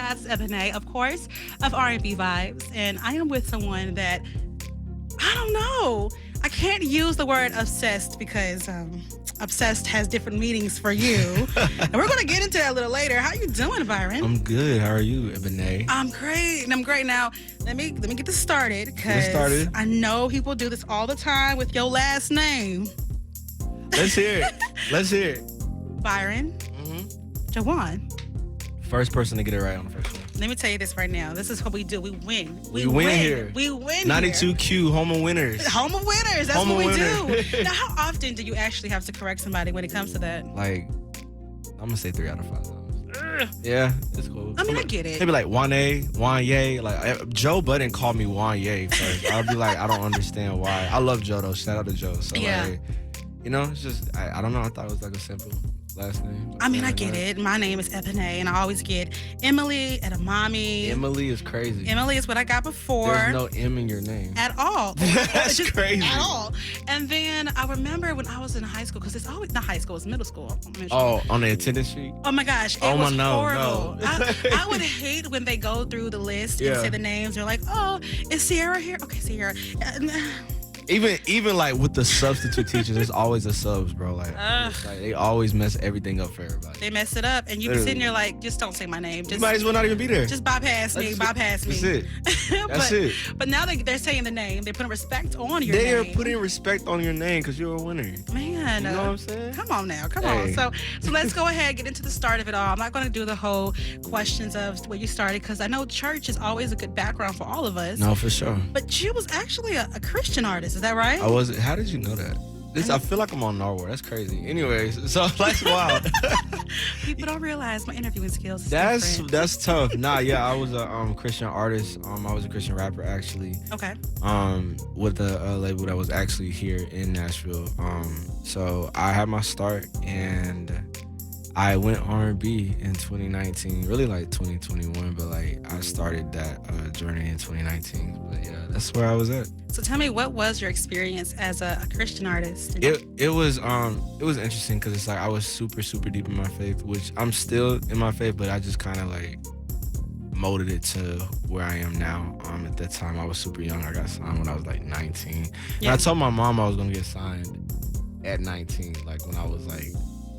guys. It's Ebony, of course, of RNb Vibes. And I am with someone that, I don't know. I can't use the word obsessed because obsessed has different meanings for you. And we're going to get into that a little later. How you doing, Byron? I'm good. How are you, Ebony? I'm great. I'm great. Now, let me get this started because I know people do this all the time with your last name. Let's hear it. Let's hear it. Byron. Jawan. First person to get it right on the first one. Let me tell you this right now. This is what we do. We win. We win here. We win 92Q, home of winners. Home of winners. That's home what we winner. do. Now, how often do you actually have to correct somebody when it comes to that? Like, I'm going to say 3 out of 5 times. Yeah, it's cool. I mean, I get it. Maybe like Wanye. Like, Joe Budden called me Wanye first. I'll be like, I don't understand why. I love Joe, though. Shout out to Joe. So, yeah. Like, you know, it's just, I don't know. I thought it was like a simple last name. I mean, I get it. My name is Ebony, and I always get Emily and a mommy. Emily is crazy. Emily is what I got before. There's no M in your name. At all. That's just crazy. At all. And then I remember when I was in high school, because it's always not high school, it's middle school. Oh, on the attendance sheet? Oh my gosh, it was horrible. No. I would hate when they go through the list and say the names. They're like, oh, is Sierra here? Okay, Sierra. Even like with the substitute teachers, there's always a subs, bro. Like they always mess everything up for everybody. They mess it up, and you be sitting there like, just don't say my name. Just, you might as well not even be there. Just bypass me. That's it. That's it. But now they're saying the name. They're putting respect on your name. They are putting respect on your name because you're a winner. Man, you know what I'm saying? Come on now, come on. So let's go ahead and get into the start of it all. I'm not going to do the whole questions of where you started because I know church is always a good background for all of us. No, for sure. But you was actually a Christian artist. Is that right? I was. How did you know that? I feel like I'm on Narwhal. That's crazy. Anyways, so that's wild. People don't realize my interviewing skills is different. That's tough. Nah, yeah, I was a Christian artist. I was a Christian rapper actually. Okay. With a label that was actually here in Nashville. So I had my start and I went R&B in 2019, really like 2021, but like I started that journey in 2019. But yeah, that's where I was at. So tell me, what was your experience as a Christian artist? It was interesting because it's like I was super deep in my faith, which I'm still in my faith, but I just kind of like molded it to where I am now. At that time I was super young. I got signed when I was like 19. Yeah. And I told my mom I was gonna get signed at 19, like when I was like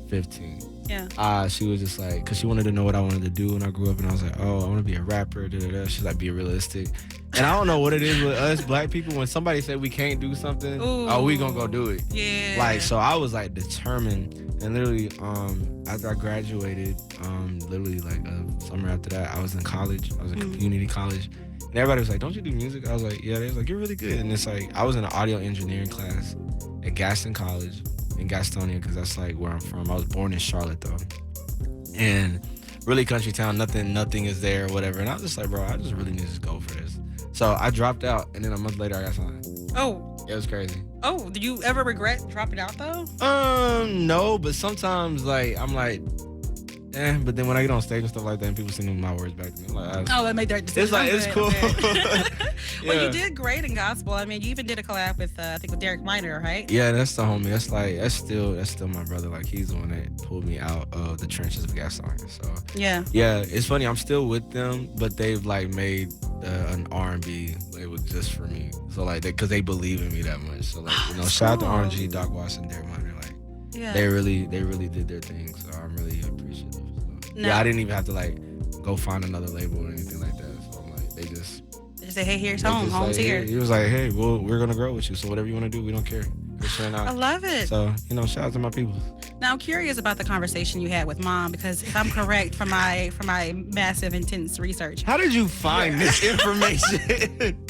15. Yeah. She was just like, because she wanted to know what I wanted to do when I grew up, and I was like, oh, I want to be a rapper. She's like, be realistic. And I don't know what it is with us black people. When somebody said we can't do something, we gonna go do it. Yeah. Like, so I was like determined, and literally, after I graduated, literally like summer after that, I was in college. I was in community college, and everybody was like, don't you do music? I was like, yeah. They was like, you're really good. And it's like, I was in an audio engineering class at Gaston College in Gastonia, because that's like where I'm from. I was born in Charlotte though, and really country town. Nothing is there or whatever. And I was just like, bro, I just really need to just go for this. So I dropped out, and then a month later I got signed. Oh, it was crazy. Oh, do you ever regret dropping out though? No, but sometimes like I'm like, but then when I get on stage and stuff like that, and people send my words back to me, I'm like, that made their decision. It's like, it's cool. Well, you did great in gospel. I mean, you even did a collab with, I think with Derek Minor, right? Yeah, that's the homie. That's still my brother. Like, he's the one that pulled me out of the trenches of Gastonia. So yeah, it's funny. I'm still with them, but they've like made an R&B label just for me. So like, because they believe in me that much. So like, you know, shout out to R&G, Doc Watson, Derek Minor. Like, they really did their thing. So I'm really appreciative. So, yeah, I didn't even have to like go find another label or anything like that. So I'm like, they just say, hey, here's home. Home's like, here. He was like, hey, well, we're gonna grow with you. So whatever you want to do, we don't care. We're sharing out. I love it. So, you know, shout out to my people. Now I'm curious about the conversation you had with mom, because if I'm correct from my massive intense research. How did you find this information?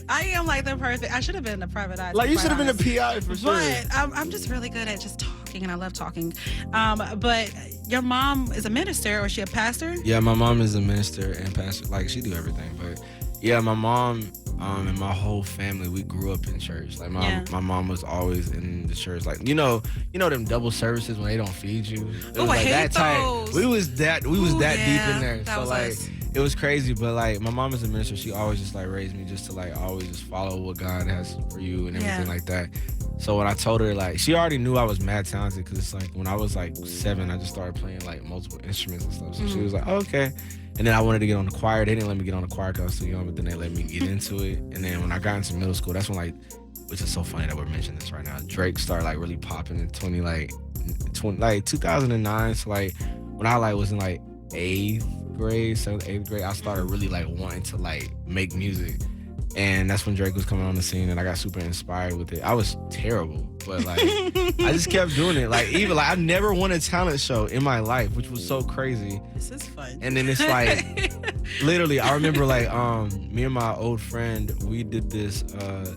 I am like the person. I should have been a private eye. Like, you should have been a PI for sure. But I'm just really good at just talking, and I love talking. But your mom is a minister, or is she a pastor? Yeah, my mom is a minister and pastor. Like, she do everything. But yeah, my mom and my whole family, we grew up in church. Like my mom was always in the church. Like, you know them double services when they don't feed you. Oh, I hate those. We was that deep in there. That so was like us. It was crazy, but like my mom is a minister. She always just like raised me just to like always just follow what God has for you and everything like that. So when I told her, like, she already knew I was mad talented, because it's like when I was like 7, I just started playing like multiple instruments and stuff. So she was like, oh, okay. And then I wanted to get on the choir. They didn't let me get on the choir because I was too young, but then they let me get into it. And then when I got into middle school, that's when like, which is so funny that we're mentioning this right now, Drake started like really popping in 2009. So like when I like was in like 8th grade, 7th, 8th grade, I started really like wanting to like make music. And that's when Drake was coming on the scene, and I got super inspired with it. I was terrible, but like I just kept doing it. Like even like I never won a talent show in my life, which was so crazy. This is fun. And then it's like literally, I remember like me and my old friend, we did this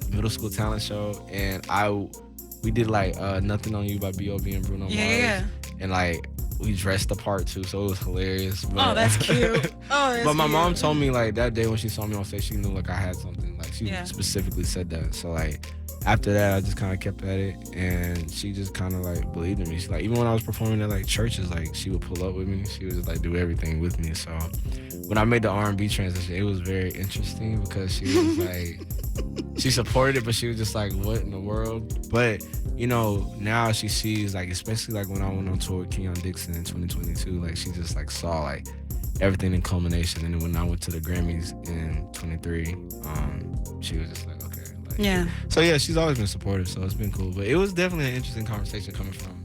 middle school talent show, and we did like Nothing on You by B.O.B. and Bruno Mars. Yeah. And like we dressed the part too, so it was hilarious. But, Oh, that's cute. Oh, that's but my cute. mom told me like that day when she saw me on stage, she knew like I had something. Like she Yeah. specifically said that. So like after that, I just kind of kept at it, and she just kind of like believed in me. She like even when I was performing at like churches, like she would pull up with me. She would just like do everything with me. So when I made the R&B transition, it was very interesting because she was like she supported it, but she was just like, what in the world? But you know, now she sees like, especially like when I went on tour with Kenyon Dixon in 2022, like she just like saw like everything in culmination. And then when I went to the Grammys in 23, she was just like, okay. Like, Yeah. So yeah, she's always been supportive, so it's been cool. But it was definitely an interesting conversation coming from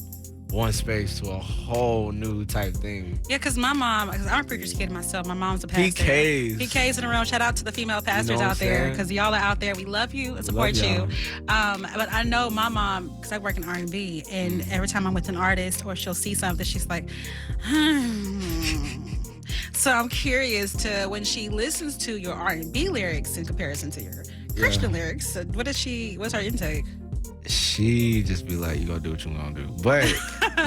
one space to a whole new type thing. Yeah, because my mom, because I'm a preacher's kid myself. My mom's a pastor. PKs in the room. Shout out to the female pastors out there, because y'all are out there. We love you and support you. But I know my mom, because I work in R&B, and every time I'm with an artist or she'll see something, she's like, So I'm curious to when she listens to your R&B lyrics in comparison to your Christian lyrics. What's her intake? She just be like, you gonna do what you gonna do. But,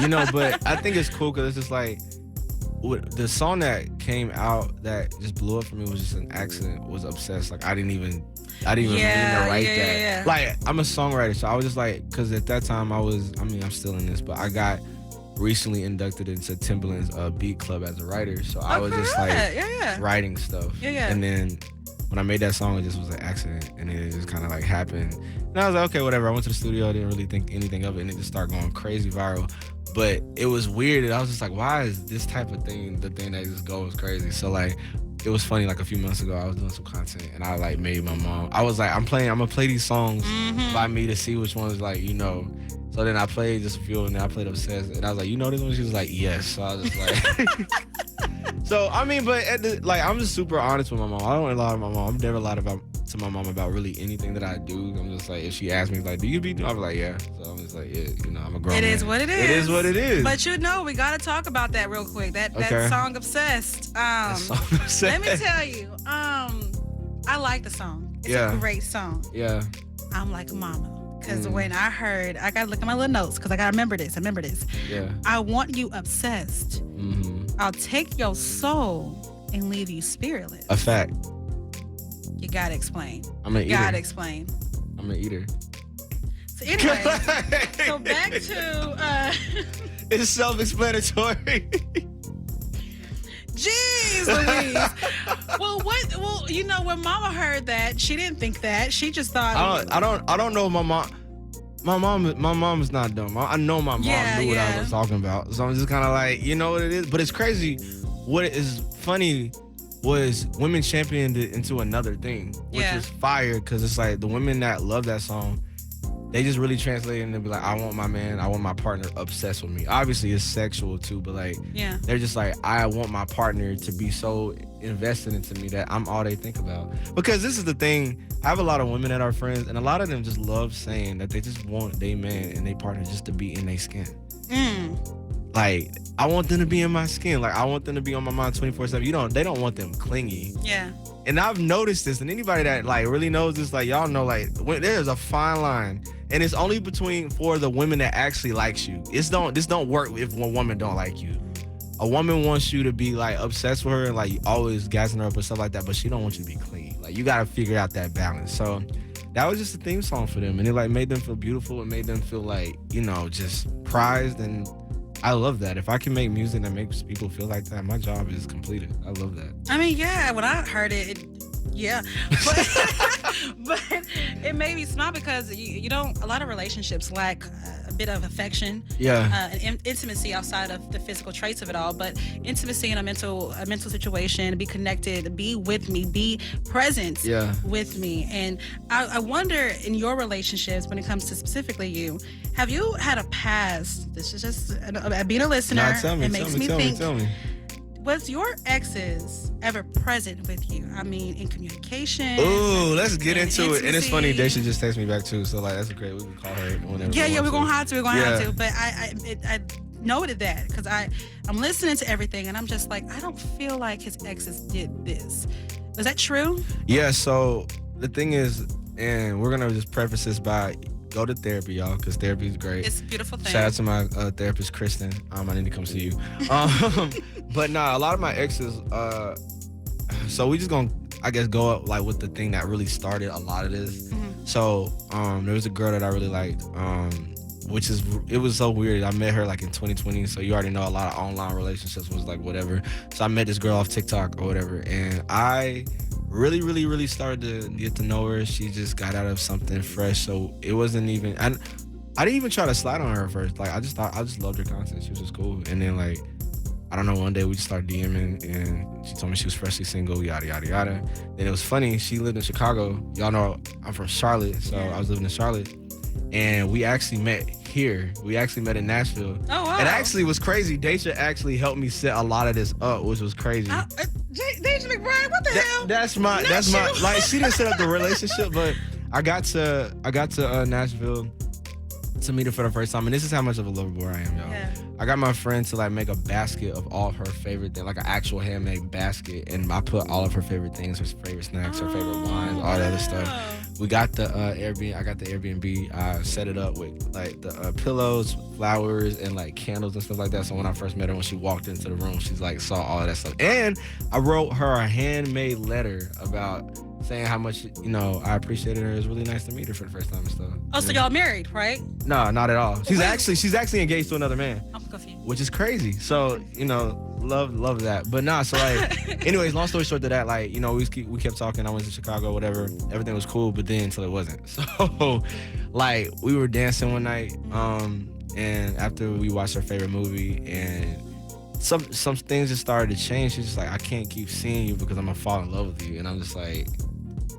you know, but I think it's cool because it's just like, the song that came out that just blew up for me was just an accident, was Obsessed. Like, I didn't even mean to write that. Yeah. Like, I'm a songwriter, so I was just like, because at that time I'm still in this, but I got recently inducted into Timbaland's Beat Club as a writer. So I was just like writing stuff. Yeah. And then when I made that song, it just was an accident, and then it just kind of like happened. And I was like, okay, whatever. I went to the studio, I didn't really think anything of it, and it just started going crazy viral. But it was weird, and I was just like, why is this type of thing the thing that just goes crazy? So like, it was funny, like a few months ago, I was doing some content, and I like made my mom, I was like, I'm gonna play these songs by me to see which ones like, you know. So then I played just a few, and then I played Obsessed, and I was like, you know this one? She was like, yes. So I was just like, so I mean, but I'm just super honest with my mom. I don't lie to my mom. I've never lied to my mom about really anything that I do. I'm just like, if she asks me like, do you beat? I'm like, yeah. So I'm just like, yeah, you know, I'm a grown man. It is what it is. It is what it is. But you know, we gotta talk about that real quick. That song Obsessed. Let me tell you, I like the song. It's a great song. Yeah. I'm like a mama. Because when I heard, I gotta look at my little notes because I gotta remember this. Yeah. I want you obsessed. I'll take your soul and leave you spiritless. A fact. You gotta explain. I'm an eater. Gotta explain. I'm an eater. So anyway, so back to it's self-explanatory. Jeez Louise. Well, you know, when Mama heard that, she didn't think that. She just thought. I don't know. My mom is not dumb. I know my mom knew what I was talking about. So I'm just kind of like, you know what it is. But it's crazy. What is funny was women championed it into another thing, which is fire. Because it's like the women that love that song, they just really translate it and be like, I want my partner obsessed with me. Obviously, it's sexual too, but like, they're just like, I want my partner to be so invested into me that I'm all they think about. Because this is the thing, I have a lot of women that are friends, and a lot of them just love saying that they just want their man and their partner just to be in their skin. Like, I want them to be in my skin. Like, I want them to be on my mind 24/7. They don't want them clingy. Yeah. And I've noticed this, and anybody that like really knows this, like y'all know, like there's a fine line, and it's only for the women that actually likes you. This don't work if one woman don't like you. A woman wants you to be like obsessed with her and like always gassing her up and stuff like that, but she don't want you to be clean. Like, you gotta figure out that balance. So that was just a theme song for them, and it like made them feel beautiful and made them feel like, just prized. And I love that. If I can make music that makes people feel like that, my job is completed. I love that. I mean, yeah, when I heard it, but it made me smile because a lot of relationships lack bit of affection, and intimacy outside of the physical traits of it all, but intimacy in a mental situation, be connected, be with me, be present with me. And I wonder, in your relationships, when it comes to specifically you, have you had a past? This is just being a listener. Tell me, it makes me think. Tell me. Was your exes ever present with you? I mean, in communication. Ooh, let's get into intimacy. it. And it's funny, Daisha just texted me back too. So like, that's great. We can call her whenever. Yeah, we're gonna have to. But I noted that because I'm listening to everything and I'm just like, I don't feel like his exes did this. Was that true? Yeah. So the thing is, and we're gonna just preface this by go to therapy, y'all, because therapy is great. It's a beautiful thing. Shout out to my therapist, Kristen. I need to come see you. But nah, a lot of my exes. So we just gonna, I guess, go up like with the thing that really started a lot of this. Mm-hmm. So there was a girl that I really liked. It was so weird. I met her like in 2020, so you already know a lot of online relationships was like whatever. So I met this girl off TikTok or whatever, and I really started to get to know her. She just got out of something fresh, so it wasn't even. I didn't even try to slide on her at first. Like I just loved her content. She was just cool. And then like, I don't know, one day we just started DMing, and she told me she was freshly single, yada yada yada. Then it was funny. She lived in Chicago. Y'all know I'm from Charlotte, so I was living in Charlotte, and we actually met here. We actually met in Nashville. Oh wow! It actually was crazy. Daisha actually helped me set a lot of this up, which was crazy. Daisha McBride, what the hell? That's my like, she didn't set up the relationship, but I got to Nashville to meet her for the first time, and this is how much of a lover boy I am, y'all. Yeah. I got my friend to like make a basket of all her favorite things, like an actual handmade basket, and I put all of her favorite things, her favorite snacks, her favorite wines, all that other stuff. We got the Airbnb. I got the Airbnb. I set it up with like the pillows, flowers, and like candles and stuff like that. So when I first met her, when she walked into the room, she's like saw all of that stuff. And I wrote her a handmade letter about saying how much, I appreciated her. It was really nice to meet her for the first time and stuff. Oh, so y'all married, right? No, not at all. She's actually engaged to another man. I'm confused. Which is crazy. So, love that. But nah, so like, anyways, long story short to that, like, we kept talking. I went to Chicago, whatever. Everything was cool, but then until it wasn't. So, like, we were dancing one night, and after we watched our favorite movie, and some things just started to change. She's just like, I can't keep seeing you because I'm gonna fall in love with you. And I'm just like,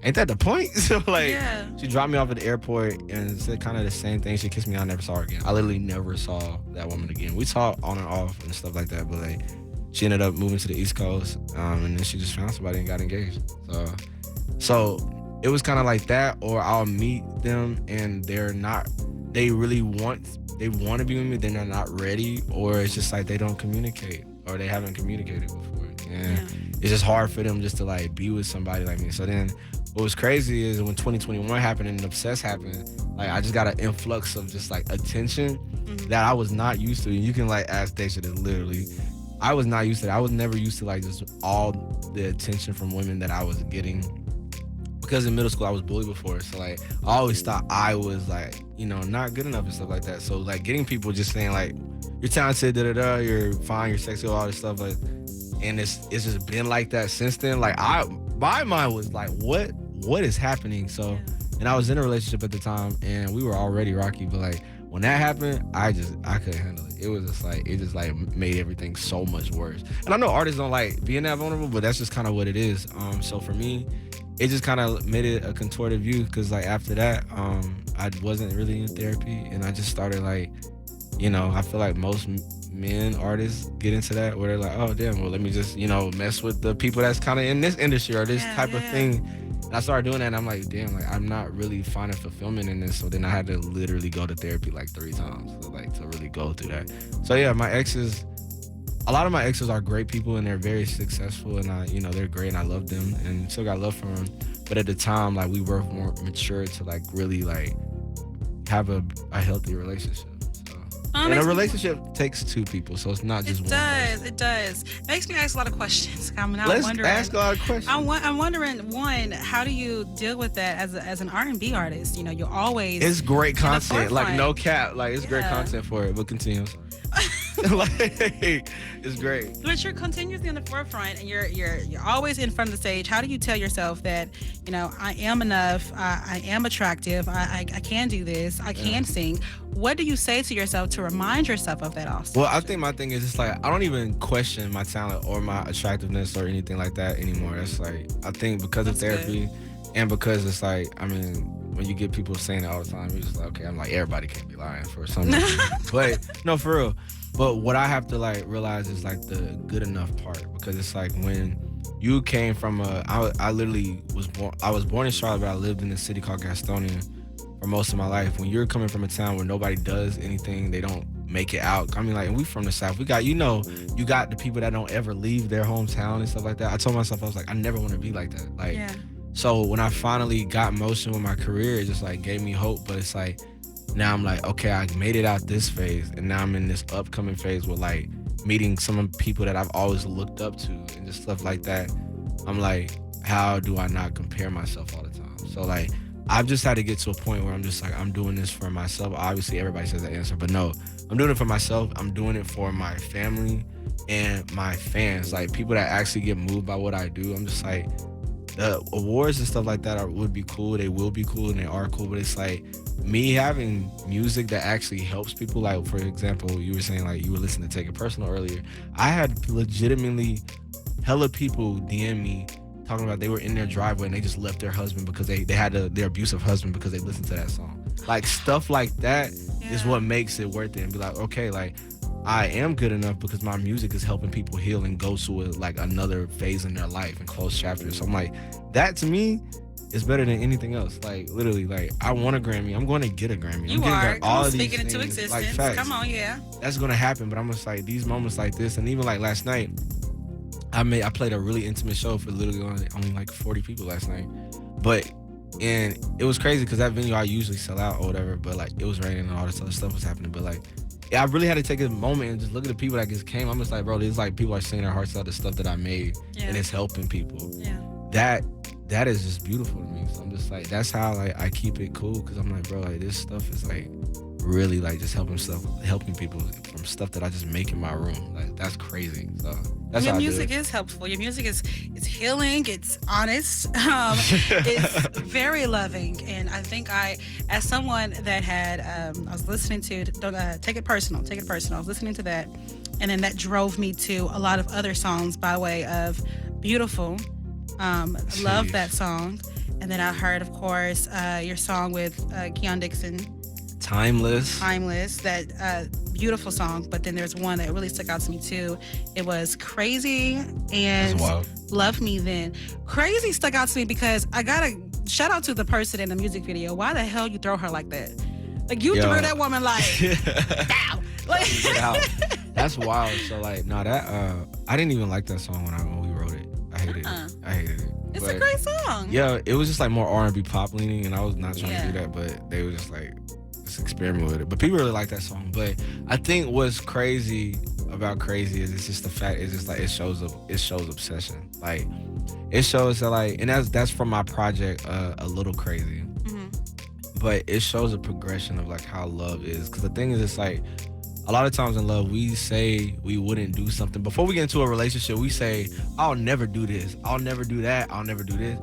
ain't that the point? So like, she dropped me off at the airport and said kind of the same thing. She kissed me. I never saw her again. I literally never saw that woman again. We talked on and off and stuff like that, but like, she ended up moving to the East Coast, and then she just found somebody and got engaged. So it was kind of like that, or I'll meet them and they want to be with me, then they're not ready, or it's just like they don't communicate, or they haven't communicated before. And it's just hard for them just to like be with somebody like me. So then what was crazy is when 2021 happened and Obsessed happened, like I just got an influx of just like attention that I was not used to. And you can like ask Daisha this, literally, I was not used to that. I was never used to like just all the attention from women that I was getting. Because in middle school I was bullied before, so like I always thought I was like, not good enough and stuff like that. So like getting people just saying like, you're talented, you're fine, you're sexy, all this stuff, like, and it's just been like that since then. Like my mind was like, what is happening? So, and I was in a relationship at the time, and we were already rocky, but like when that happened, I couldn't handle it. It just made everything so much worse. And I know artists don't like being that vulnerable, but that's just kind of what it is. So for me, it just kind of made it a contorted view, because like after that, I wasn't really in therapy, and I just started like, I feel like most men artists get into that where they're like, oh damn, well let me just mess with the people that's kind of in this industry or this type of thing. And I started doing that, and I'm like, damn, like I'm not really finding fulfillment in this. So then I had to literally go to therapy like 3 times, to really go through that. So yeah, a lot of my exes are great people, and they're very successful, and they're great, and I love them and still got love for them. But at the time, like, we were more mature to like really like have a healthy relationship. And a relationship takes 2 people, so it's not just one person. It does. It makes me ask a lot of questions. Let's ask a lot of questions. I'm wondering, one, how do you deal with that as an R&B artist? You're always... It's great content. Like, no cap. Like, it's great content for it, but continue. Like, it's great. But you're continuously in the forefront, and you're always in front of the stage. How do you tell yourself that, I am enough, I am attractive, I can do this, I can sing? What do you say to yourself to remind yourself of that also? Well, I think my thing is it's like I don't even question my talent or my attractiveness or anything like that anymore. It's like I think because of That's therapy and because it's like I mean when you get people saying it all the time, you're just like okay, I'm like everybody can't be lying for some reason. But no, for real. But what I have to like realize is like the good enough part because it's like when you came from I literally was born in Charlotte, but I lived in a city called Gastonia for most of my life. When you're coming from a town where nobody does anything, they don't make it out. I mean, like, and we from the South. We got, you got the people that don't ever leave their hometown and stuff like that. I told myself, I was like, I never want to be like that. Like, Yeah. so when I finally got motion with my career, it just like gave me hope. But it's like, now I'm like, okay, I made it out this phase. And now I'm in this upcoming phase with like meeting some of the people that I've always looked up to and just stuff like that. I'm like, how do I not compare myself all the time? So like, I've just had to get to a point where I'm just like, I'm doing this for myself. Obviously, everybody says that answer, but no, I'm doing it for myself. I'm doing it for my family and my fans, like people that actually get moved by what I do. I'm just like, the awards and stuff like that would be cool. They will be cool and they are cool, but it's like me having music that actually helps people. Like, for example, you were saying like you were listening to Take It Personal earlier. I had legitimately hella people DM me talking about they were in their driveway and they just left their husband because they had their abusive husband because they listened to that song. Like stuff like that is what makes it worth it and be like, okay, like I am good enough because my music is helping people heal and go to like another phase in their life and close chapters. So I'm like, that to me is better than anything else. Like literally, like I want a Grammy. I'm going to get a Grammy. You I'm are. all of these speaking into things, existence. like, facts. Come on, yeah. That's gonna happen. But I'm just like these moments like this, and even like last night, I played a really intimate show for literally only like 40 people last night. And it was crazy because that venue I usually sell out or whatever, but like it was raining and all this other stuff was happening. But like, yeah, I really had to take a moment and just look at the people that just came. I'm just like, bro, these like people are singing their hearts out, the stuff that I made, and it's helping people. Yeah. That is just beautiful to me. So I'm just like, that's how like I keep it cool because I'm like, bro, like this stuff is like really like just helping people from stuff that I just make in my room. Like that's crazy. So that's Your how music I do it. is helpful. Your music is healing. It's honest. It's very loving. And I think as someone that had, I was listening to Take It Personal. Take It Personal. I was listening to that, and then that drove me to a lot of other songs by way of Beautiful. Love that song. And then I heard, of course, your song with Keon Dixon. Timeless. That beautiful song. But then there's one that really stuck out to me too. It was Crazy and Love Me Then. Crazy stuck out to me because I gotta shout out to the person in the music video. Why the hell you throw her like that? Like you threw that woman like down. Like that's wild. So like no, that I didn't even like that song when we wrote it. I hated it. It's a great song. Yeah, it was just like more R&B pop leaning, and I was not trying to do that, but they were just like, let's experiment with it. But people really like that song. But I think what's crazy about Crazy is it's just the fact it's just like it shows obsession. Like it shows that like, and that's from my project A Little Crazy. Mm-hmm. But it shows a progression of like how love is. Because the thing is, it's like a lot of times in love, we say we wouldn't do something. Before we get into a relationship, we say, I'll never do this. I'll never do that. I'll never do this.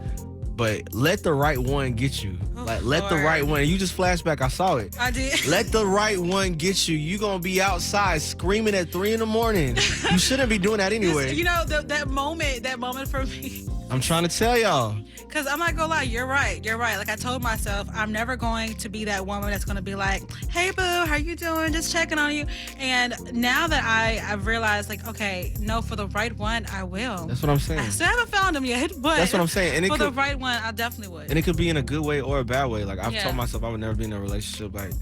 But let the right one get you. Like, let the right one. You just flashback. I saw it. I did. Let the right one get you. You going to be outside screaming at 3 a.m. You shouldn't be doing that anyway. You know, that moment for me. I'm trying to tell y'all. Because I'm not going to lie, you're right. Like I told myself, I'm never going to be that woman that's going to be like, hey, boo, how you doing? Just checking on you. And now that I've realized, like, okay, no, for the right one, I will. That's what I'm saying. I still haven't found him yet, but that's what I'm saying. And the right one, I definitely would. And it could be in a good way or a bad way. Like, I've told myself I would never be in a relationship, like,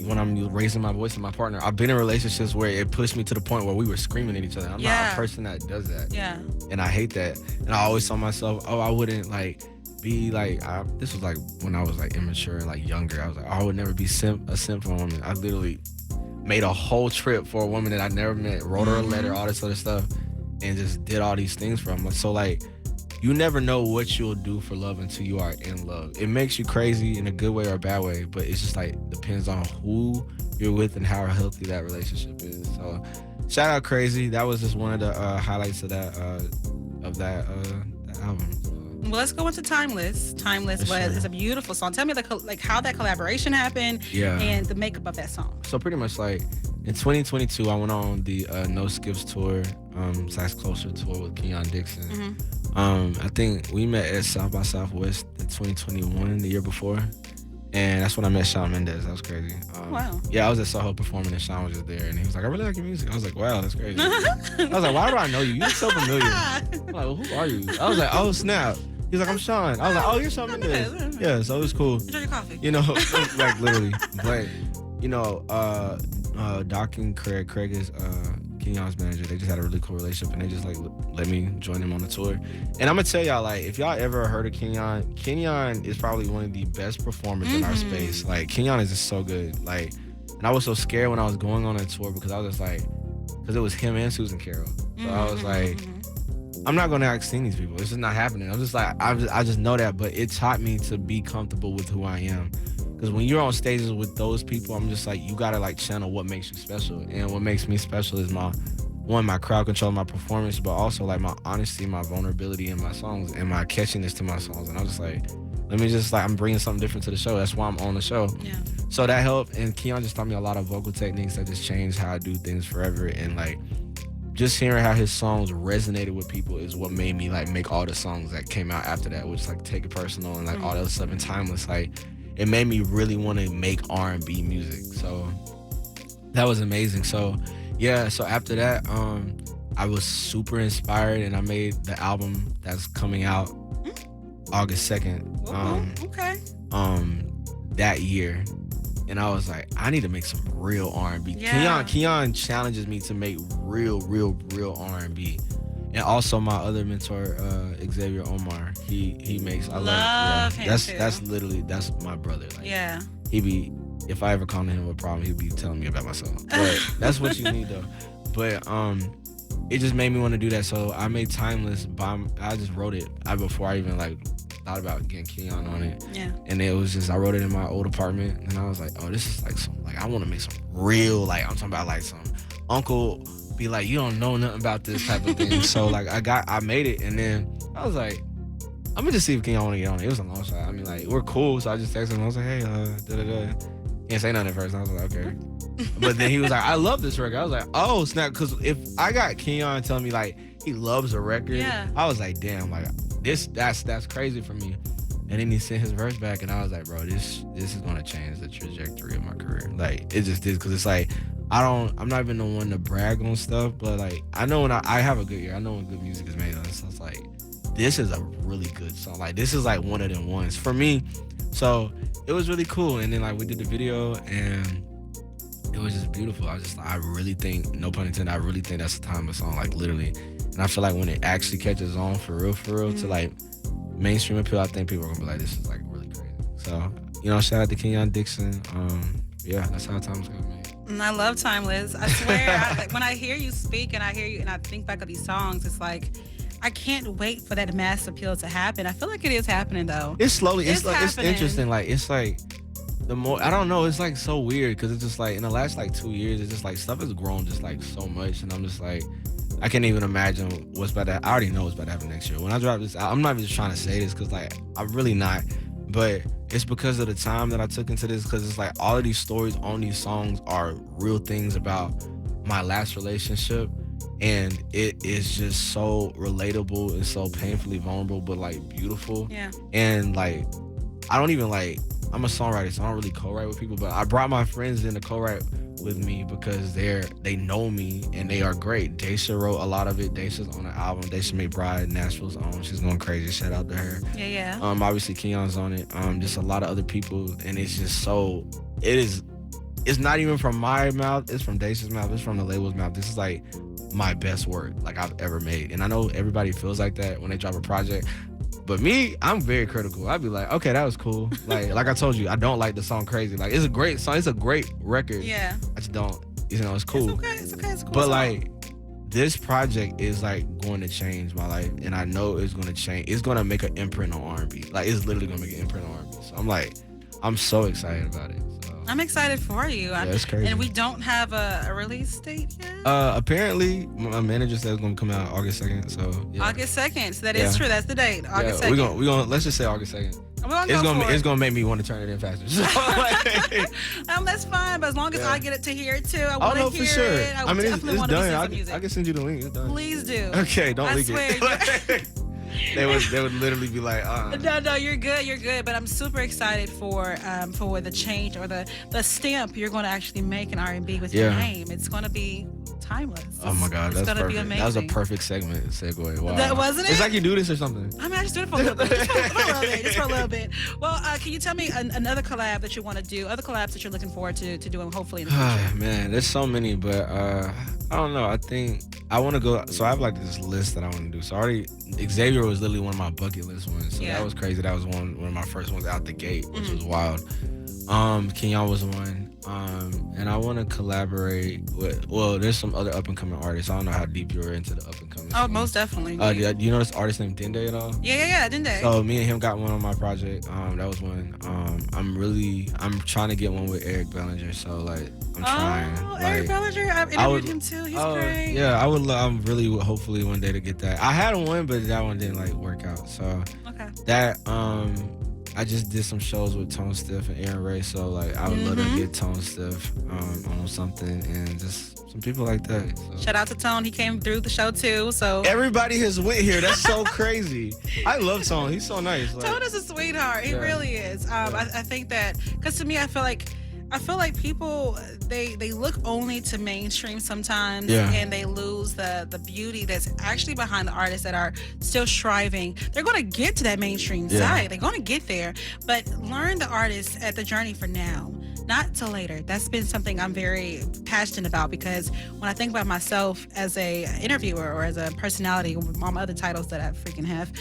when I'm raising my voice with my partner. I've been in relationships where it pushed me to the point where we were screaming at each other. I'm not a person that does that. Yeah. And I hate that. And I always told myself, oh, I wouldn't, like, be like, this was like when I was like immature and like younger. I was like, I would never be a simp for a woman. I literally made a whole trip for a woman that I never met, wrote her a letter, all this other stuff, and just did all these things for her. So like, you never know what you'll do for love until you are in love. It makes you crazy in a good way or a bad way, but it's just like depends on who you're with and how healthy that relationship is. So shout out Crazy. That was just one of the highlights of that album. So, Well, let's go into Timeless. Timeless for was sure. is a beautiful song. Tell me like how that collaboration happened Yeah. and the makeup of that song. So pretty much like in 2022, I went on the No Skips tour, slash Closer tour with Kenyon Dixon. I think we met at South by Southwest in 2021, the year before. And that's when I met Shawn Mendes. That was crazy. Wow. Yeah, I was at Soho performing and Shawn was just there. And he was like, I really like your music. I was like, wow, that's crazy. I was like, why do I know you? You look so familiar. I'm like, well, who are you? I was like, oh, snap. He's like, I'm Shawn. I was like, oh, you're Shawn Mendes. Yeah, so it was cool. Enjoy your coffee. You know, like literally. But, you know, Doc and Craig is Kenyon's manager. They just had a really cool relationship and they just like let me join them on the tour. And I'm gonna tell y'all, like, if y'all ever heard of Kenyon is probably one of the best performers in our space. Like, Kenyon is just so good. Like, and I was so scared when I was going on a tour because I was just like, because it was him and Susan Carroll. So I was like, I'm not gonna act sing these people. It's just not happening. I'm just like, I just know that, but it taught me to be comfortable with who I am. Because when you're on stages with those people, I'm just like, you gotta like channel what makes you special. And what makes me special is my crowd control, my performance, but also like my honesty, my vulnerability in my songs, and my catchiness to my songs. And I'm just like, let me just like, I'm bringing something different to the show. That's why I'm on the show. Yeah. So that helped. And Keyon just taught me a lot of vocal techniques that just changed how I do things forever. And like, just hearing how his songs resonated with people is what made me like make all the songs that came out after that, which like Take It Personal and like all that other stuff and Timeless. Like, it made me really want to make R&B music. So that was amazing. So yeah, so after that, I was super inspired and I made the album that's coming out August 2nd. Okay. That year. And I was like, I need to make some real R&B. Yeah. Kenyon challenges me to make real R&B. And also my other mentor, Xavier Omar, he makes. I love him too. That's my brother. Like, Yeah. he be, if I ever come to him with a problem, he'd be telling me about myself. But that's what you need though. But it just made me want to do that. So I made Timeless. I just wrote it before I even like thought about getting Kenyon on it. Yeah. And it was just, I wrote it in my old apartment, and I was like, oh, this is like some, like, I want to make some real, like, I'm talking about like some uncle be like, you don't know nothing about this type of thing. So like I made it, and then I was like, I'm gonna just see if Kenyon want to get on it. It was a long shot. I mean, like, we're cool. So I just texted him. I was like, hey, da-da-da. He didn't say nothing at first. And I was like, okay. But then he was like, I love this record. I was like, oh, snap. Because if I got Kenyon telling me like he loves a record, Yeah. I was like, damn, like that's crazy for me. And then he sent his verse back, and I was like, bro, this is gonna change the trajectory of my career. Like, it just did, because it's like, I'm not even the one to brag on stuff, but like, I know when I have a good ear. I know when good music is made on. So it's like, this is a really good song. Like, this is like one of them ones for me. So it was really cool. And then like we did the video, and it was just beautiful. I really think, no pun intended, I really think that's the time of the song, like literally. And I feel like when it actually catches on for real, to like mainstream appeal, I think people are gonna be like, this is like really crazy. So, you know, shout out to Kenyon Dixon. Yeah, that's how Timeless got made. And I love Timeless. I swear, when I hear you speak and I hear you and I think back of these songs, it's like, I can't wait for that mass appeal to happen. I feel like it is happening though. It's slowly. It's like, it's happening. interesting. Like, it's like, the more, I don't know, it's like so weird, because it's just like in the last like 2 years, it's just like stuff has grown just like so much, and I'm just like, I can't even imagine what's about to. I already know what's about to happen next year. When I drop this, I'm not even just trying to say this because like I'm really not, but it's because of the time that I took into this. Because it's like all of these stories on these songs are real things about my last relationship, and it is just so relatable and so painfully vulnerable, but like beautiful. Yeah. And like, I don't even like. I'm a songwriter, so I don't really co-write with people, but I brought my friends in to co-write with me because they know me and they are great. Daisha wrote a lot of it. Daisha's on the album. Daisha McBride, Nashville's own. She's going crazy. Shout out to her. Yeah. Obviously Kenyon's on it. Just a lot of other people, and it's just so. It's not even from my mouth. It's from Daisha's mouth. It's from the label's mouth. This is like my best work like I've ever made, and I know everybody feels like that when they drop a project. But me, I'm very critical. I'd be like, okay, that was cool. Like I told you, I don't like the song Crazy. Like, it's a great song. It's a great record. Yeah. I just don't, it's cool. It's okay. It's cool. But song. like, this project is like going to change my life. And I know it's going to change. It's going to make an imprint on R&B. Like, it's literally going to make an imprint on R&B. So I'm like, I'm so excited about it. So I'm excited for you. Yeah, it's crazy. And we don't have a release date yet. Apparently, my manager said it's gonna come out August 2nd. So yeah. August 2nd. So that is true. That's the date. August Yeah, 2nd. we gonna let's just say August 2nd. It's gonna make me want to turn it in faster. So, that's fine, but as long as I get it to hear it too, I oh want no, to hear for sure. it. I mean, definitely it's want to done. listen to music. I can send you the link. It's done. Please do. Okay, don't I leak swear, it. They would literally be like, No, you're good. But I'm super excited for the change or the stamp you're going to actually make in R&B with your name. It's going to be timeless. Oh my God, it's that's gonna perfect. Be amazing. That was a perfect segue. Wow, that wasn't it. It's like you do this or something. I mean, I just do it for a little bit. Just for a little bit. Well, can you tell me another collab that you want to do? Other collabs that you're looking forward to doing, hopefully in the future. Man, there's so many, but I don't know. I think I want to go. So I have like this list that I want to do. So Xavier was literally one of my bucket list ones. So that was crazy. That was one of my first ones out the gate, which was wild. Kenyon was one. And I want to collaborate with. Well, there's some other up and coming artists. I don't know how deep you're into the up and coming. Oh, most definitely. Do you know this artist named Dende at all? Yeah, Dende. So me and him got one on my project. That was one. I'm trying to get one with Eric Bellinger. So like, I'm trying. Oh, Eric Bellinger. I've interviewed him too. He's great. Yeah, I'm really hopefully one day to get that. I had one, but that one didn't like work out. So that I just did some shows with Tone Stiff and Aaron Ray, so like I would love to get Tone Stiff on something and just some people like that. So. Shout out to Tone, he came through the show too. So everybody has went here. That's so crazy. I love Tone. He's so nice. Like, Tone is a sweetheart. He really is. I think that because to me, I feel like people they look only to mainstream sometimes and they lose the beauty that's actually behind the artists that are still striving. They're going to get to that mainstream side. They're going to get there, but learn the artists at the journey for now, not till later. That's been something I'm very passionate about because when I think about myself as a interviewer or as a personality with all my other titles that I freaking have,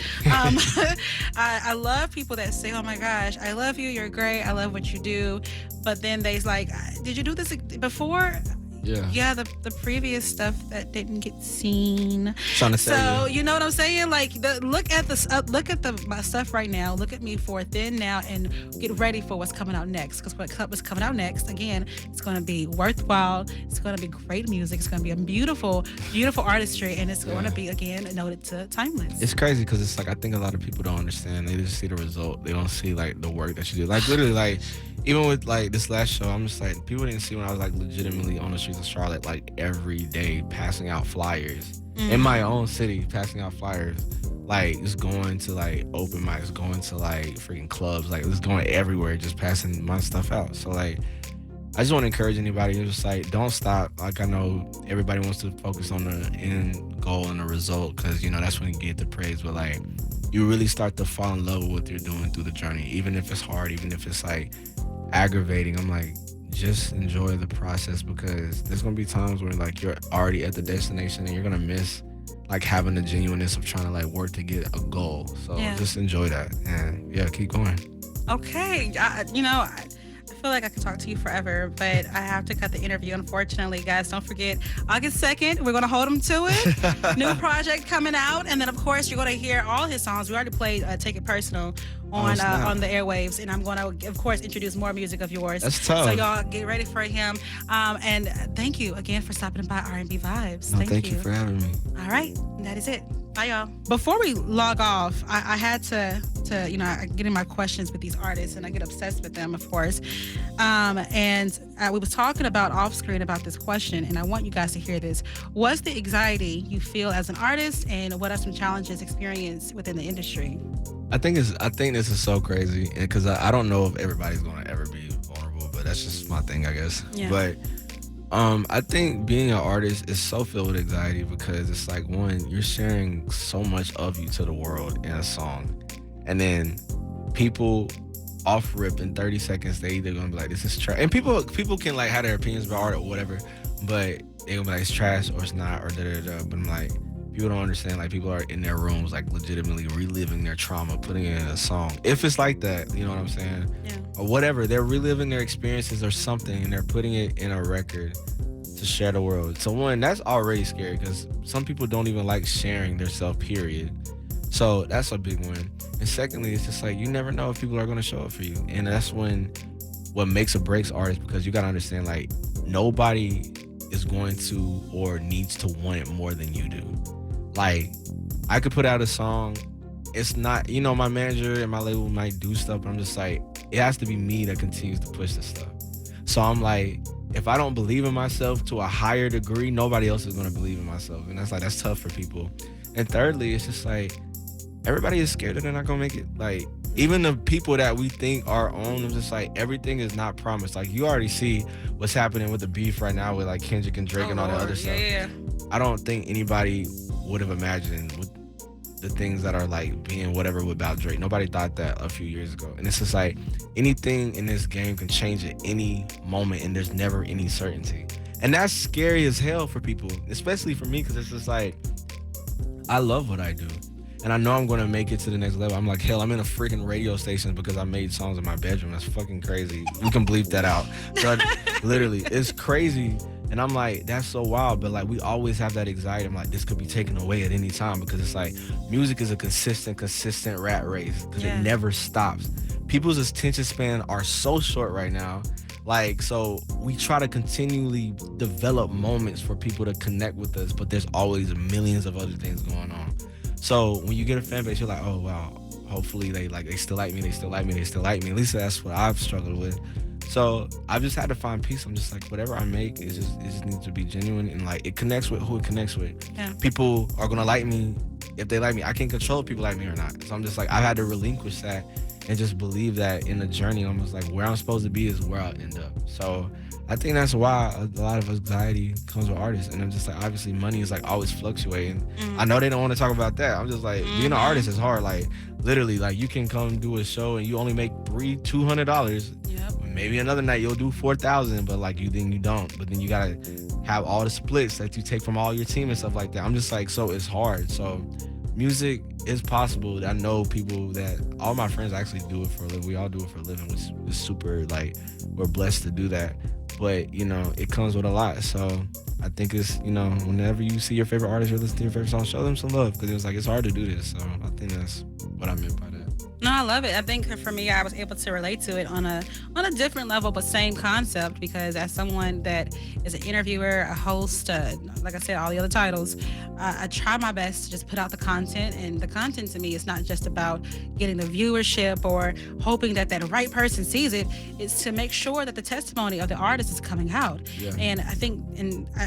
I love people that say, oh my gosh, I love you, you're great, I love what you do. But then they's like, did you do this before? Yeah, the previous stuff that didn't get seen. So you know what I'm saying? Like, look at my stuff right now. Look at me for then, now, and get ready for what's coming out next. Because what's coming out next, again, it's going to be worthwhile. It's going to be great music. It's going to be a beautiful, beautiful artistry, and it's going to be again noted to timeless. It's crazy because it's like I think a lot of people don't understand. They just see the result. They don't see like the work that you do. Like literally, like even with like this last show, I'm just like people didn't see when I was like legitimately on the streets of Charlotte like every day passing out flyers in my own city, passing out flyers, like just going to like open mics, going to like freaking clubs, like just going everywhere, just passing my stuff out. So like I just want to encourage anybody who's just like don't stop. Like I know everybody wants to focus on the end goal and the result because you know that's when you get the praise, but like you really start to fall in love with what you're doing through the journey, even if it's hard, even if it's like aggravating. I'm like, just enjoy the process because there's gonna be times where like you're already at the destination and you're gonna miss like having the genuineness of trying to like work to get a goal. So just enjoy that and keep going. Okay, I feel like I could talk to you forever, but I have to cut the interview, unfortunately. Guys, don't forget, August 2nd, we're going to hold him to it. New project coming out, and then, of course, you're going to hear all his songs. We already played Take It Personal on the airwaves, and I'm going to, of course, introduce more music of yours. That's tough. So y'all get ready for him. And thank you again for stopping by RNb Vibes. Thank you for having me. All right, that is it. Bye, y'all. Before we log off, I had to I get in my questions with these artists, and I get obsessed with them, of course. And we was talking about off screen about this question, and I want you guys to hear this. What's the anxiety you feel as an artist, and what are some challenges experienced within the industry? I think this is so crazy because I don't know if everybody's gonna ever be vulnerable, but that's just my thing, I guess. Yeah. But I think being an artist is so filled with anxiety because it's like, one, you're sharing so much of you to the world in a song, and then people off rip in 30 seconds they either gonna be like, this is trash, and people can like have their opinions about art or whatever, but they gonna be like, it's trash or it's not or da da da. But I'm like, people don't understand, like people are in their rooms like legitimately reliving their trauma, putting it in a song. If it's like that, you know what I'm saying? Yeah. Or whatever, they're reliving their experiences or something and they're putting it in a record to share the world. So one, that's already scary because some people don't even like sharing their self, period. So that's a big one. And secondly, it's just like you never know if people are going to show up for you. And that's when what makes or breaks artists, because you gotta understand, like, nobody is going to or needs to want it more than you do. Like, I could put out a song. It's not, my manager and my label might do stuff, but I'm just like, it has to be me that continues to push this stuff. So I'm like, if I don't believe in myself to a higher degree, nobody else is gonna believe in myself, and that's tough for people. And thirdly, it's just like everybody is scared that they're not gonna make it. Like, even the people that we think are on, I'm just like, everything is not promised. Like, you already see what's happening with the beef right now with like Kendrick and Drake and all that other stuff. Yeah. I don't think anybody would have imagined with the things that are like being whatever about Drake. Nobody thought that a few years ago. And it's just like anything in this game can change at any moment, and there's never any certainty. And that's scary as hell for people, especially for me, because it's just like, I love what I do. And I know I'm going to make it to the next level. I'm like, hell, I'm in a freaking radio station because I made songs in my bedroom. That's fucking crazy. You can bleep that out. But literally, it's crazy. And I'm like, that's so wild. But like, we always have that anxiety. I'm like, this could be taken away at any time, because it's like, music is a consistent rat race, because it never stops. People's attention span are so short right now. Like, so we try to continually develop moments for people to connect with us, but there's always millions of other things going on. So when you get a fan base, you're like, oh wow, hopefully they still like me, they still like me, they still like me. At least that's what I've struggled with. So I've just had to find peace. I'm just like, whatever I make, it just needs to be genuine, and like, it connects with who it connects with. Yeah. People are gonna like me if they like me. I can't control if people like me or not. So I'm just like, I've had to relinquish that and just believe that in the journey, almost like where I'm supposed to be is where I'll end up. So I think that's why a lot of anxiety comes with artists. And I'm just like, obviously money is like always fluctuating. Mm-hmm. I know they don't want to talk about that. I'm just like, being an artist is hard. Like, literally, like, you can come do a show and you only make $200. Yep. Maybe another night you'll do 4,000, but like, you don't. But then you gotta have all the splits that you take from all your team and stuff like that. I'm just like, so it's hard. So music is possible. I know people that, all my friends actually do it for a living. We all do it for a living, which is super, like, we're blessed to do that. But, it comes with a lot. So I think it's, whenever you see your favorite artist or listen to your favorite song, show them some love, because it was like, it's hard to do this. So I think that's what I meant by that. No, I love it. I think for me, I was able to relate to it on a different level, but same concept, because as someone that is an interviewer, a host, like I said, all the other titles, I try my best to just put out the content. And the content to me is not just about getting the viewership or hoping that right person sees it. It's to make sure that the testimony of the artist is coming out. Yeah. And I think,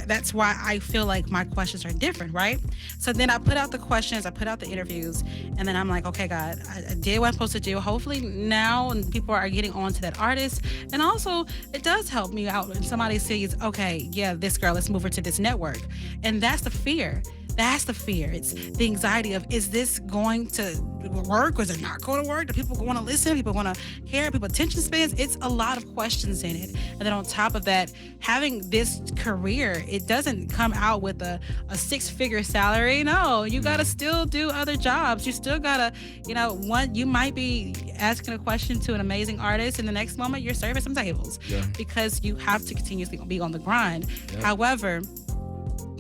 that's why I feel like my questions are different, right? So then I put out the questions, I put out the interviews, and then I'm like, okay, God, I did what I'm supposed to do. Hopefully now people are getting on to that artist. And also, it does help me out when somebody sees, okay, yeah, this girl, let's move her to this network. And that's the fear. That's the fear. It's the anxiety of, is this going to work or is it not going to work? Do people want to listen? People want to hear? People attention spans? It's a lot of questions in it. And then on top of that, having this career, it doesn't come out with a six-figure salary. No, you got to still do other jobs. You still got to, you might be asking a question to an amazing artist, and the next moment you're serving some tables, because you have to continuously be on the grind. Yeah. However,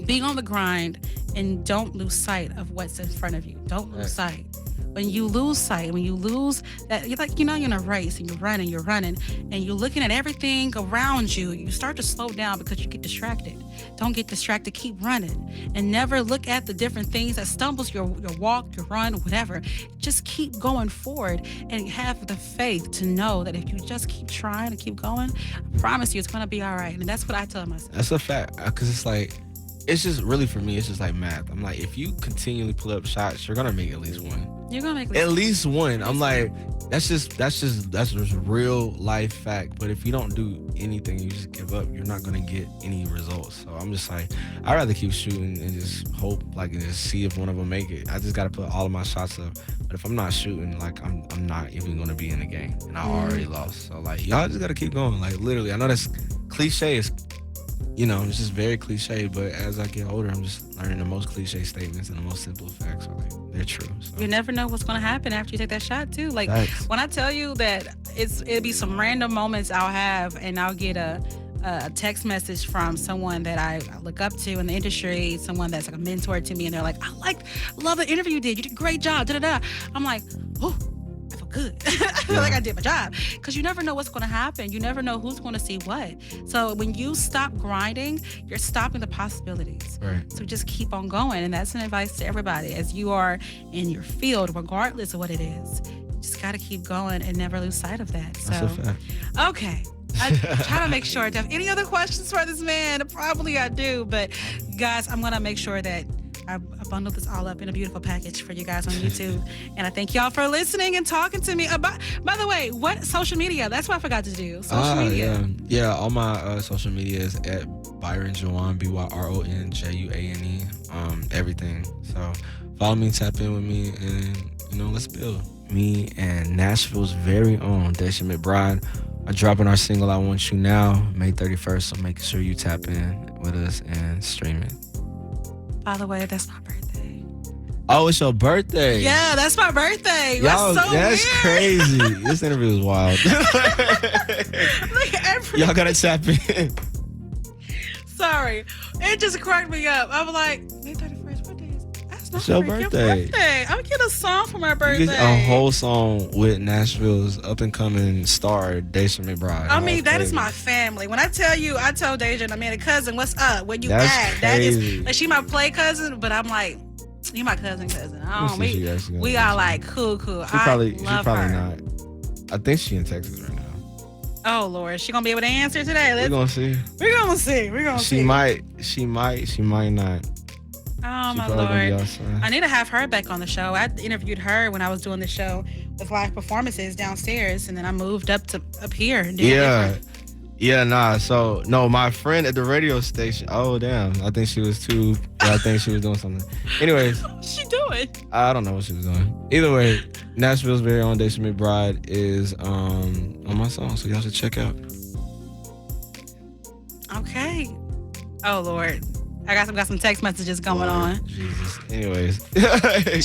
being on the grind, and don't lose sight of what's in front of you. Don't lose sight. When you lose sight, when you lose that, you're like, you're in a race and you're running, and you're looking at everything around you, you start to slow down because you get distracted. Don't get distracted, keep running. And never look at the different things that stumbles your walk, your run, whatever. Just keep going forward and have the faith to know that if you just keep trying and keep going, I promise you it's going to be all right. And that's what I tell myself. That's a fact, because it's like, it's just really, for me, it's just like math. I'm like, if you continually pull up shots, you're gonna make at least one. You're gonna make at least one. I'm like, that's just real life fact. But if you don't do anything, you just give up, you're not gonna get any results. So I'm just like, I'd rather keep shooting and just hope, like, and just see if one of them make it. I just gotta put all of my shots up. But if I'm not shooting, like, I'm not even gonna be in the game, and I already lost. So like, y'all just gotta keep going. Like, literally, I know that's cliche. It's just very cliche, but as I get older, I'm just learning the most cliche statements and the most simple facts. So, like, they're true. So. You never know what's going to happen after you take that shot, too. Like, when I tell you that it'll be some random moments I'll have, and I'll get a text message from someone that I look up to in the industry, someone that's like a mentor to me, and they're like, I love the interview you did. You did a great job, da-da-da. I'm like, oh, I feel good. I feel like I did my job. Because you never know what's going to happen. You never know who's going to see what. So when you stop grinding, you're stopping the possibilities. Right. So just keep on going. And that's an advice to everybody as you are in your field, regardless of what it is. You just got to keep going and never lose sight of that. So, That's a fact. okay. I try to make sure. Do I have any other questions for this man? Probably I do. But guys, I'm going to make sure that I bundled this all up in a beautiful package for you guys on YouTube. And I thank y'all for listening and talking to me about, by the way, what social media? That's what I forgot to do. Social media. Yeah, all my social media is at Byron Juan, BYRONJUANE, everything. So follow me, tap in with me, and, let's build. Me and Nashville's very own Daisha McBride are dropping our single, I Want You Now, May 31st. So make sure you tap in with us and stream it. By the way, that's my birthday. Oh, it's your birthday. Yeah, that's my birthday. Y'all, that's so that's weird. crazy. This interview is wild. Y'all gotta tap in. Sorry. It just cracked me up. I was like, May 31st, what day is it? That's not It's your my birthday. I'm getting a song for my You birthday. get a whole song with Nashville's up-and-coming star, Daisha McBride. I mean, that is my family. When I tell you, I told Deja, I mean, a cousin, what's up? Where you That's at? crazy. That is, like, she my play cousin, but I'm like, you my cousin. I don't, We we are like cool. She probably love not. her. I think she in Texas right now. Oh Lord, she gonna be able to answer today. We're gonna see. We're gonna see. She might not. Oh She my probably gonna be Lord. outside. I need to have her back on the show. I interviewed her when I was doing the show with live performances downstairs, and then I moved up here. And did different. Yeah, nah. So no, my friend at the radio station. Oh damn, I think she was doing something. Anyways, What's she doing? I don't know what she was doing. Either way, Nashville's very own Daisha McBride is on my song, so y'all should check out. Okay. Oh Lord, I got some text messages going on. Jesus. Anyways,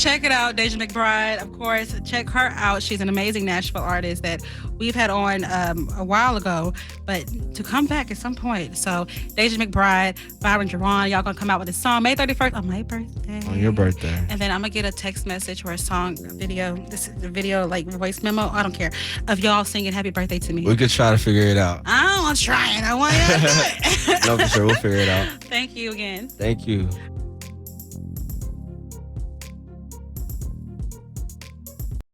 Check it out, Deja McBride. Of course, check her out. She's an amazing Nashville artist that we've had on a while ago, but to come back at some point. So, Deja McBride, Byron Jerron, y'all gonna come out with a song May 31st on my birthday. on your birthday. And then I'm gonna get a text message or a song, a video. This is a video, like voice memo. I don't care, of y'all singing "Happy Birthday" to me. We could try to figure it out. I'm trying. I want you to do it. No, for sure, we'll figure it out. Thank you again. Thank you.